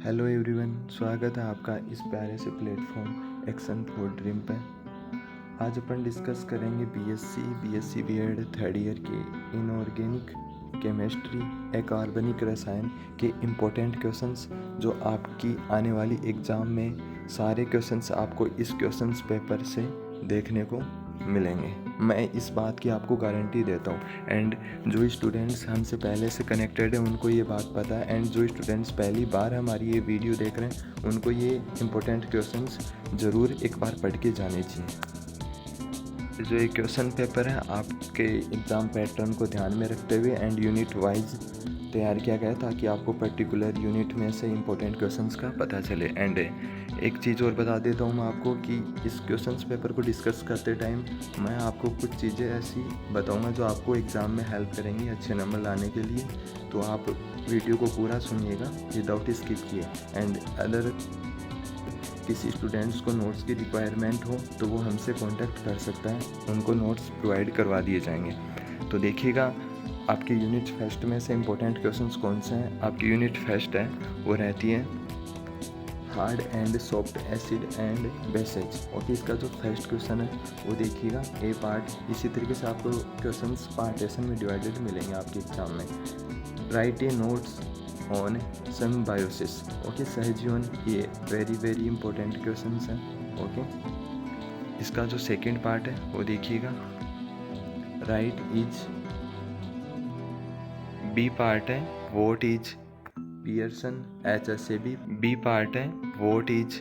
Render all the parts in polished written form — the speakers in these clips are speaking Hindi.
हेलो एवरीवन, स्वागत है आपका इस प्यारे से प्लेटफॉर्म एक्शन फॉर ड्रीम पे। आज अपन डिस्कस करेंगे बीएससी बीएड थर्ड ईयर के इनऑर्गेनिक केमिस्ट्री अकार्बनिक रसायन के इम्पोर्टेंट क्वेश्चंस जो आपकी आने वाली एग्ज़ाम में सारे क्वेश्चंस आपको इस क्वेश्चंस पेपर से देखने को मिलेंगे। मैं इस बात की आपको गारंटी देता हूँ। एंड जो स्टूडेंट्स हमसे पहले से कनेक्टेड हैं उनको ये बात पता है, एंड जो स्टूडेंट्स पहली बार हमारी ये वीडियो देख रहे हैं उनको ये इम्पोर्टेंट क्वेश्चंस ज़रूर एक बार पढ़ के जाने चाहिए। जो ये क्वेश्चन पेपर है आपके एग्ज़ाम पैटर्न को ध्यान में रखते हुए एंड यूनिट वाइज तैयार किया गया ताकि आपको पर्टिकुलर यूनिट में से इम्पोर्टेंट क्वेश्चंस का पता चले। एंड एक चीज़ और बता देता हूँ मैं आपको कि इस क्वेश्चंस पेपर को डिस्कस करते टाइम मैं आपको कुछ चीज़ें ऐसी बताऊँगा जो आपको एग्ज़ाम में हेल्प करेंगी अच्छे नंबर लाने के लिए। तो आप वीडियो को पूरा सुनिएगा विदाउट स्किप किए। एंड अदर किसी स्टूडेंट्स को नोट्स की रिक्वायरमेंट हो तो वो हमसे कांटेक्ट कर सकता है, उनको नोट्स प्रोवाइड करवा दिए जाएंगे। तो देखिएगा आपके यूनिट फर्स्ट में से इम्पोर्टेंट क्वेश्चंस कौन से हैं। आपकी यूनिट फर्स्ट है वो रहती है hard and soft acid and bases. Okay, इसका जो फर्स्ट क्वेश्चन है वो देखिएगा ए पार्ट। इसी तरीके से आपको क्वेश्चंस पार्टीशन में डिवाइडेड मिलेंगे आपके एग्जाम में। Write a notes on symbiosis. Okay, सहजीवन, ये वेरी इंपॉर्टेंट क्वेश्चंस हैं। ओके, इसका जो सेकंड पार्ट है वो देखिएगा राइट इज। बी पार्ट है what is Pearson HSAB। B part है what is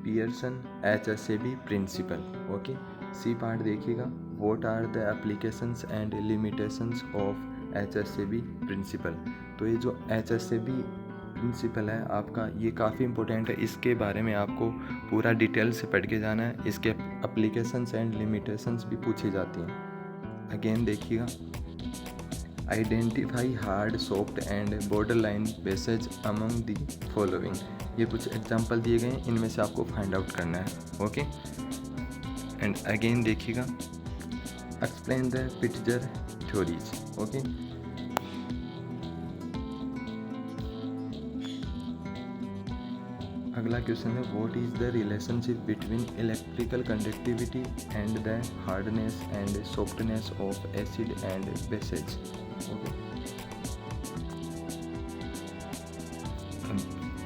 Pearson HSAB principle. Okay, C part देखिएगा what are the applications and limitations of HSAB principle. तो ये जो HSAB प्रिंसिपल है आपका ये काफ़ी इंपॉर्टेंट है, इसके बारे में आपको पूरा डिटेल से पढ़ के जाना है। इसके एप्लीकेशंस एंड लिमिटेशंस भी पूछी जाती हैं। अगेन देखिएगा identify hard soft and border line bases among the following. ये कुछ एग्जाम्पल दिए गए हैं, इनमें से आपको फाइंड आउट करना है। ओके, एंड अगेन देखिएगा explain the Pitzer theories. Okay, अगला क्वेश्चन है what is the relationship between electrical conductivity and the hardness and softness of acid and bases.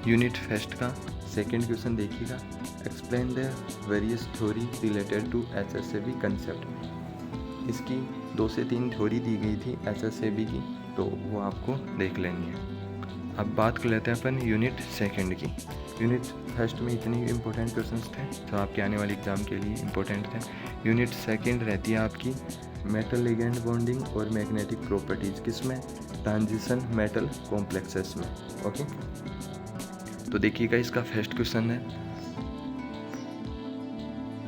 Unit first का सेकंड क्वेश्चन देखिएगा explain the various theory related to HSAB concept. इसकी 2 से 3 थ्योरी दी गई थी HSAB की, तो वो आपको देख लेनी है। अब बात कर लेते हैं अपन यूनिट सेकंड की। यूनिट फर्स्ट में इतने इंपॉर्टेंट क्वेश्चंस थे जो आपके आने वाले एग्जाम के लिए इंपॉर्टेंट थे। यूनिट सेकंड रहती है आपकी मेटल लिगेंड बॉन्डिंग और मैग्नेटिक प्रॉपर्टीज, किसमें? ट्रांजिशन मेटल कॉम्प्लेक्सेस में। ओके, तो देखिएगा इसका फर्स्ट क्वेश्चन है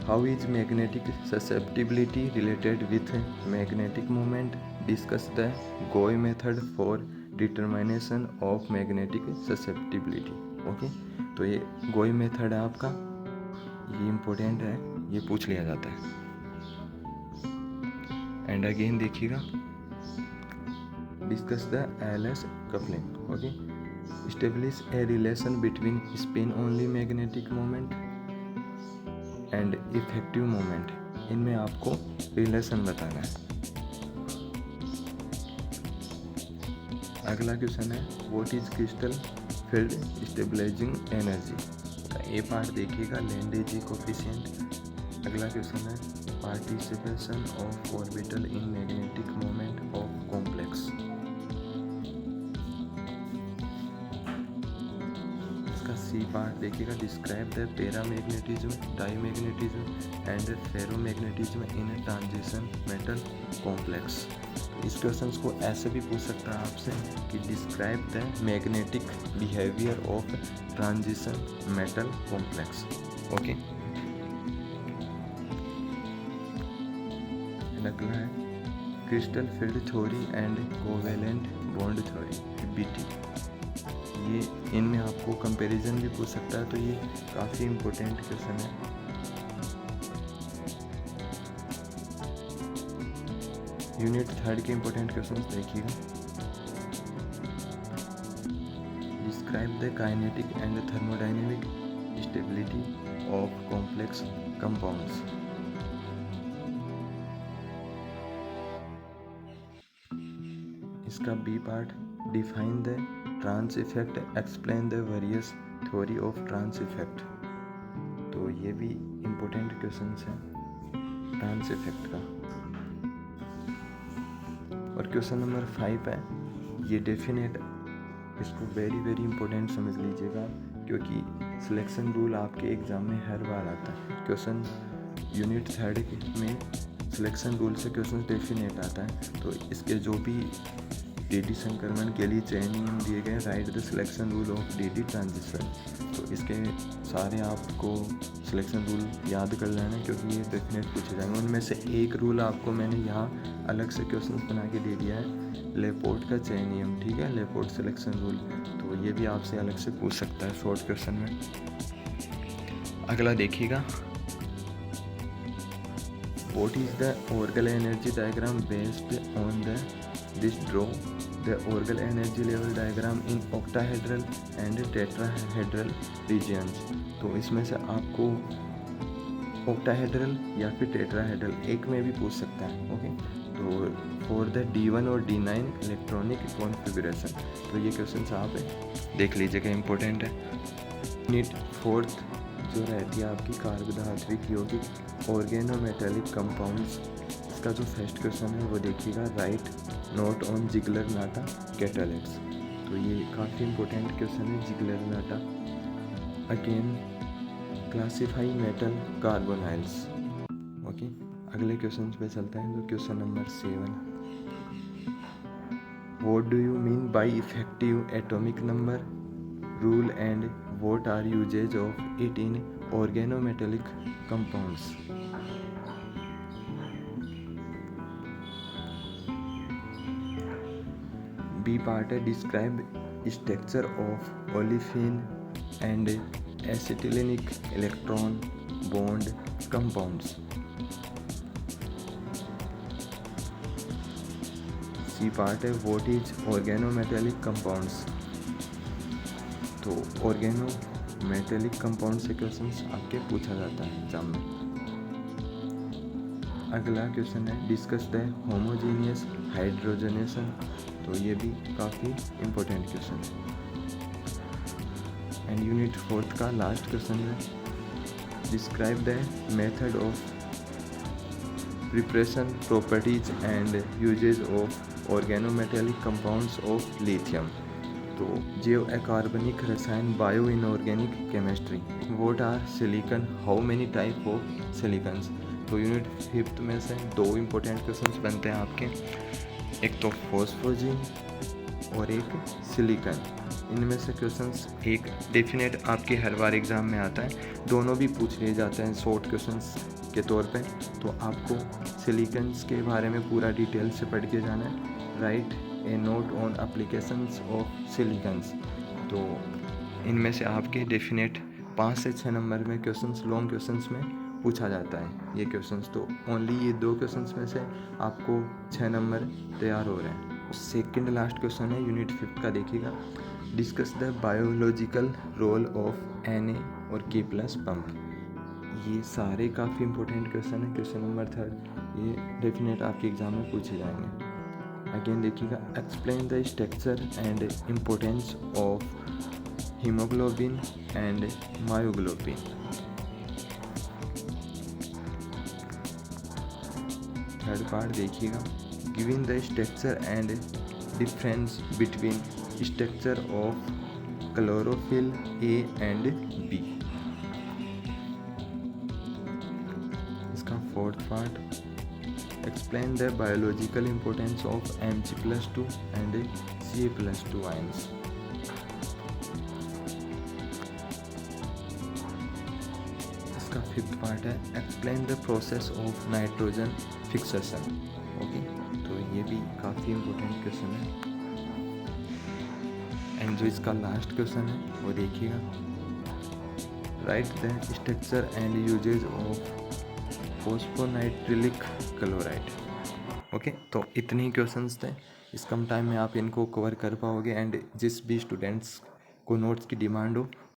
how is magnetic susceptibility related with magnetic moment, discuss the Gouy method for determination of magnetic susceptibility. Okay, तो ये गोय मेथड है आपका, ये इम्पोर्टेंट है, ये पूछ लिया जाता है। एंड अगेन देखिएगा discuss the LS coupling. Okay, establish a relation between spin only magnetic moment and effective moment. इनमें आपको रिलेशन बताना है। अगला क्वेश्चन है what is crystal field stabilizing energy का ए पार्ट देखिएगा लैंडेजी कोफिशिएंट। अगला क्वेश्चन है participation of orbital in magnetic moment of complex. इसका सी पार्ट देखिएगा describe the paramagnetism diamagnetism and ferromagnetism in transition metal complex. इस क्वेश्चन को ऐसे भी पूछ सकता है आपसे कि describe the magnetic behaviour of transition metal complex. Okay, अगला है crystal field theory and covalent bond theory BT। ये इनमें आपको कंपैरिजन भी पूछ सकता है, तो ये काफ़ी इम्पोर्टेंट क्वेश्चन है। यूनिट थर्ड के इम्पोर्टेंट क्वेश्चन देखिएगा describe the kinetic and thermodynamic stability of complex compounds. इसका B part, define the trans effect, explain the various theory of trans effect. तो ये भी इम्पोर्टेंट क्वेश्चंस हैं ट्रांस इफेक्ट का। और क्वेश्चन नंबर 5 है, ये डेफिनेट, इसको वेरी वेरी इंपॉर्टेंट समझ लीजिएगा क्योंकि सिलेक्शन रूल आपके एग्ज़ाम में हर बार आता है। क्वेश्चन यूनिट 3 में सिलेक्शन रूल से क्वेश्चन डेफिनेट आता है। तो इसके जो भी डीडी संक्रमण के लिए चयन नियम दिए गए, right the selection rule of DD transition, तो इसके सारे आपको सिलेक्शन रूल याद कर लेना है क्योंकि ये डेफिनेट पूछे जाएंगे। उनमें से एक रूल आपको मैंने यहाँ अलग से क्वेश्चन बना के दे दिया है, लेपोर्ट का चयन नियम, ठीक है, लेपोर्ट सिलेक्शन रूल। तो ये भी आपसे अलग से पूछ सकता है शॉर्ट क्वेश्चन में। अगला देखिएगा, what is the Orgel energy diagram based on the this draw the Orgel energy level diagram in octahedral and tetrahedral regions. तो इसमें से आपको ऑक्टाहेड्रल या फिर टेट्राहेड्रल एक में भी पूछ सकता है। ओके, तो फॉर द D1 और D9 इलेक्ट्रॉनिक कॉन्फ़िगरेशन, तो ये क्वेश्चन आप देख लीजिएगा, इंपॉर्टेंट है। यूनिट 4 जो रहती है आपकी कार्बोहाइड्रेट यौगिक ऑर्गेनोमेटेलिक कंपाउंड्स, इसका जो फर्स्ट क्वेश्चन है वो देखिएगा, write note on Ziegler Natta catalytics. तो ये काफ़ी इंपॉर्टेंट क्वेश्चन है, Ziegler Natta. Again classify metal carbonyls. Okay, अगले क्वेश्चन पे चलते हैं, जो question number 7, what do you mean by effective atomic number rule and what are usages of it in organometallic compounds. B part है, describe structure of olefin and acetylenic electron bond compounds. C part है, व्हाट इज ऑर्गेनोमेटेलिक कंपाउंड्स। तो ऑर्गेनोमेटेलिक कंपाउंड से क्वेश्चंस आपके पूछा जाता है एग्जाम में। अगला क्वेश्चन है, डिस्कस द होमोजीनियस हाइड्रोजनेशन। तो ये भी काफ़ी इम्पोर्टेंट क्वेश्चन है। एंड यूनिट 4 का लास्ट क्वेश्चन है, describe the method of preparation properties and usage of organometallic compounds of lithium. तो जैव अकार्बनिक रसायन, bio inorganic chemistry, what are silicon, how many type of silicons. तो यूनिट 5 में से 2 इम्पोर्टेंट क्वेश्चंस बनते हैं आपके, एक तो फॉस्फोजिन और एक सिलिकॉन। इनमें से क्वेश्चंस एक डेफिनेट आपके हर बार एग्ज़ाम में आता है, दोनों भी पूछ लिए जाते हैं शॉर्ट क्वेश्चंस के तौर पे। तो आपको सिलिकॉन्स के बारे में पूरा डिटेल से पढ़ के जाना है, right A note on applications of silicons. तो इनमें से आपके डेफिनेट 5 से 6 नंबर में क्वेश्चंस, लॉन्ग क्वेश्चंस में पूछा जाता है ये क्वेश्चंस। तो ओनली ये 2 क्वेश्चंस में से आपको 6 नंबर तैयार हो रहे हैं। सेकंड लास्ट क्वेश्चन है यूनिट 5 का, देखिएगा, discuss the biological role of Na और K+ पंप। ये सारे काफ़ी इंपॉर्टेंट क्वेश्चन है। क्वेश्चन नंबर 3 ये डेफिनेट आपके एग्जाम में पूछे जाएंगे। अगेन देखिएगा, explain the structure and importance of haemoglobin and myoglobin. Third part देखिएगा, giving the structure and difference between structure of chlorophyll A and B. इसका fourth part, explain the biological importance of Mg+2 and Ca+2 ions. इसका फिफ्थ पार्ट है, explain the process of nitrogen fixation. Okay, तो ये भी काफ़ी इम्पोर्टेंट क्वेश्चन है। एंड जो इसका लास्ट क्वेश्चन है वो देखिएगा, write the structure and usage of phosphonitrilic chloride. Okay, तो इतने ही क्वेश्चंस थे, इस कम टाइम में आप इनको कवर कर पाओगे। एंड जिस भी स्टूडेंट्स को नोट्स की डिमांड हो